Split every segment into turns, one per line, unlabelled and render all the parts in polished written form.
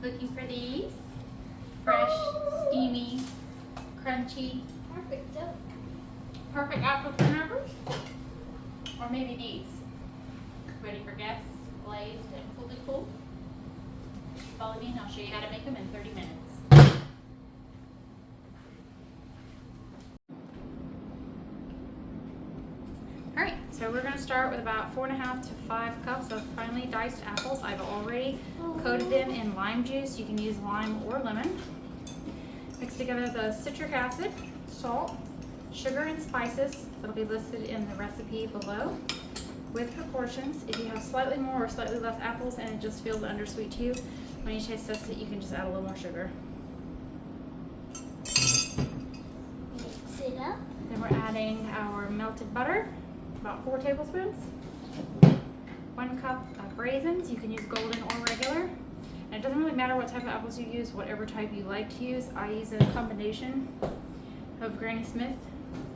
Looking for these? Fresh, steamy, crunchy, perfect apple turnovers? Or maybe these? Ready for guests, glazed and fully cool? Follow me and I'll show you how to make them in 30 minutes. Alright, so we're going to start with about 4.5 to 5 cups of finely diced apples. I've already coated them in lime juice. You can use lime or lemon. Mix together the citric acid, salt, sugar, and spices that'll be listed in the recipe below with proportions. If you have slightly more or slightly less apples and it just feels undersweet to you, when you taste test it, you can just add a little more sugar.
Mix it up.
Then we're adding our melted butter, about 4 tablespoons. 1 cup of raisins. You can use golden or regular. And it doesn't really matter what type of apples you use, whatever type you like to use. I use a combination of Granny Smith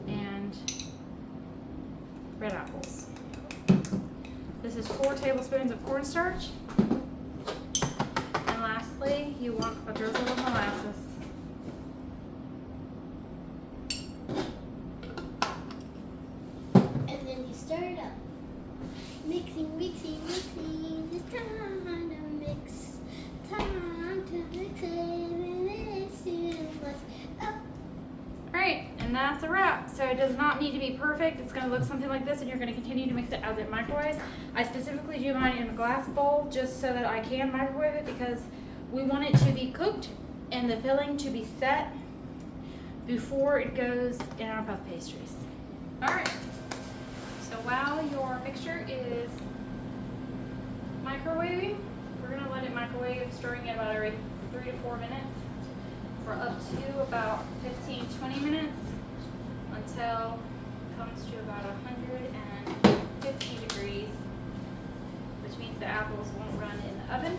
and red apples. This is 4 tablespoons of cornstarch. And lastly, you want a drizzle of molasses.
And then you stir it up. Mixing, mixing, mixing. It's time to mix. Time to mix it. And it's up.
Alright, and that's a wrap. So it does not need to be perfect. It's going to look something like this, and you're going to continue to mix it as it microwaves. I specifically do mine in a glass bowl just so that I can microwave it, because we want it to be cooked and the filling to be set before it goes in our puff pastries. Alright, so while your mixture is microwaving, we're going to let it microwave, stirring it about every 3 to 4 minutes for up to about 15-20 minutes until it comes to about 150 degrees, which means the apples won't run in the oven.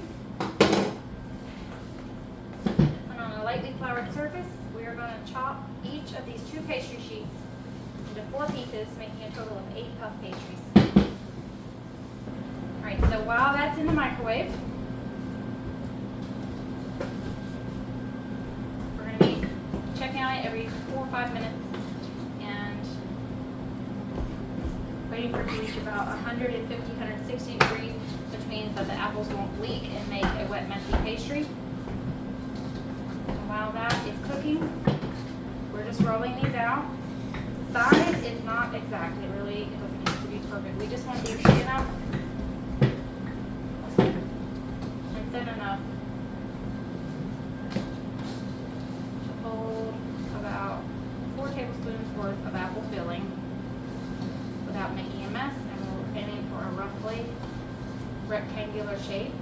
And on a lightly floured surface, we are going to chop each of these 2 pastry sheets into 4 pieces, making a total of 8 puff pastries. Alright, so while that's in the microwave, checking on it every 4 or 5 minutes and waiting for it to reach about 150, 160 degrees, which means that the apples won't leak and make a wet, messy pastry. And while that is cooking, we're just rolling these out. Size is not exact. It doesn't have to be perfect. We just want these big enough and thin enough to hold about 4 tablespoons worth of apple filling without making a mess, and we're aiming for a roughly rectangular shape.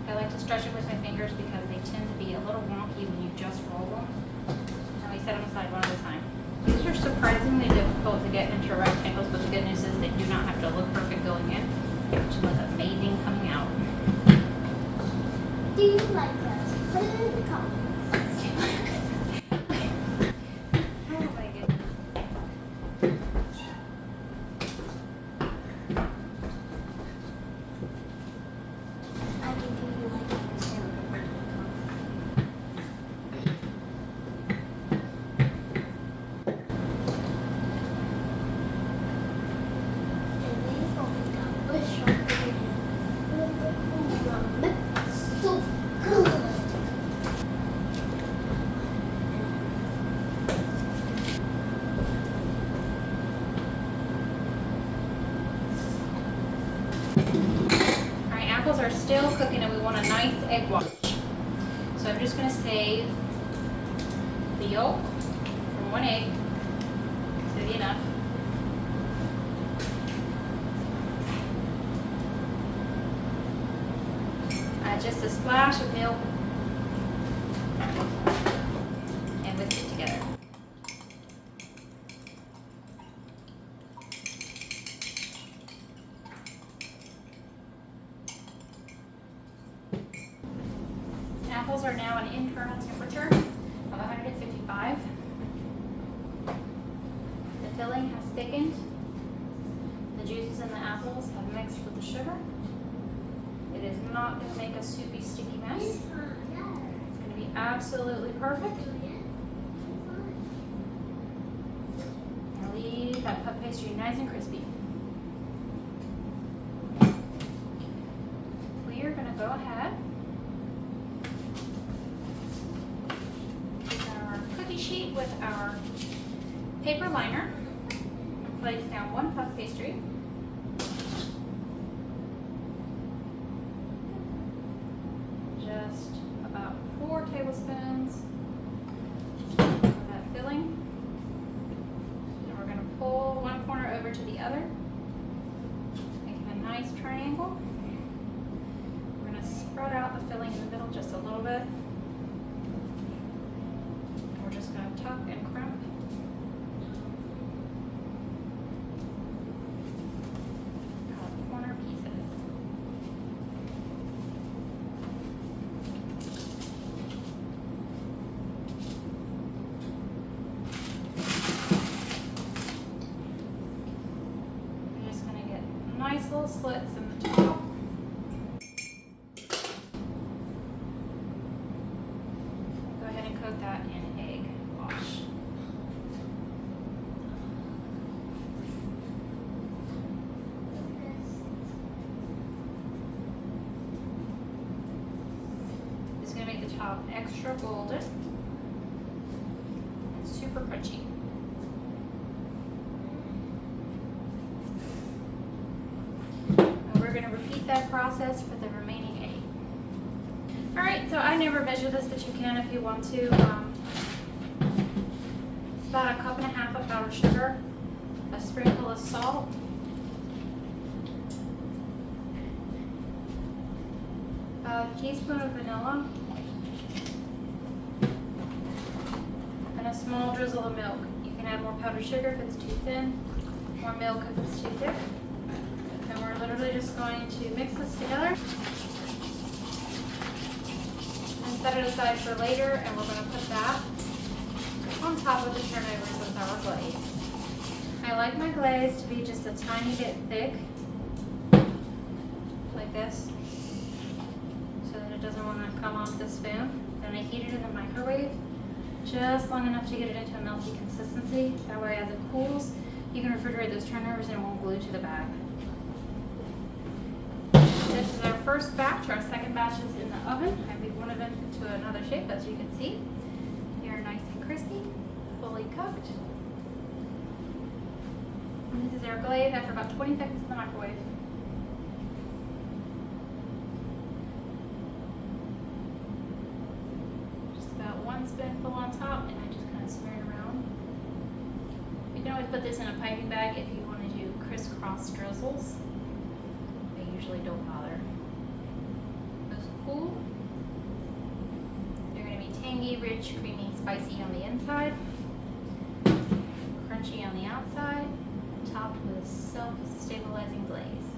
I like to stretch it with my fingers because they tend to be a little wonky when you just roll them. And we set them aside one at a time. These are surprisingly difficult to get into rectangles, but the good news is they do not have to look perfect going in, which looks amazing coming out.
Do you like us? Put it in the comments.
Oh my goodness.
I mean, do you like us? And these always got bush on them. So good.
Alright, apples are still cooking and we want a nice egg wash. So I'm just going to save the yolk from 1 egg. It's going to be enough. Just a splash of milk and whisk it together. Apples are now at an internal temperature of 155. The filling has thickened. The juices in the apples have mixed with the sugar. It is not going to make a soupy, sticky mess. It's going to be absolutely perfect. Now leave that puff pastry nice and crispy. We are going to go ahead with our cookie sheet with our paper liner. Place down 1 puff pastry. Just about 4 tablespoons of that filling. And we're going to pull one corner over to the other, making a nice triangle. We're going to spread out the filling in the middle just a little bit. And we're just going to tuck and crimp. Nice little slits in the top. Go ahead and coat that in egg wash. This is going to make the top extra golden and super crunchy. We're going to repeat that process for the remaining 8. Alright, so I never measure this, but you can if you want to. It's about 1.5 cups of powdered sugar, a sprinkle of salt, a teaspoon of vanilla, and a small drizzle of milk. You can add more powdered sugar if it's too thin, more milk if it's too thick. And we're literally just going to mix this together and set it aside for later, and we're going to put that on top of the turnovers with our glaze. I like my glaze to be just a tiny bit thick, like this, so that it doesn't want to come off the spoon. Then I heat it in the microwave just long enough to get it into a melty consistency. That way as it cools, you can refrigerate those turnovers and it won't glue to the bag. This is our first batch. Our second batch is in the oven. I moved one of them into another shape, as you can see. They are nice and crispy, fully cooked. And this is our glaze after about 20 seconds in the microwave. Just about 1 spoonful on top, and I just kind of smear it around. You can always put this in a piping bag if you want to do crisscross drizzles. Usually don't bother. Those cool. They're going to be tangy, rich, creamy, spicy on the inside, crunchy on the outside, topped with self-stabilizing glaze.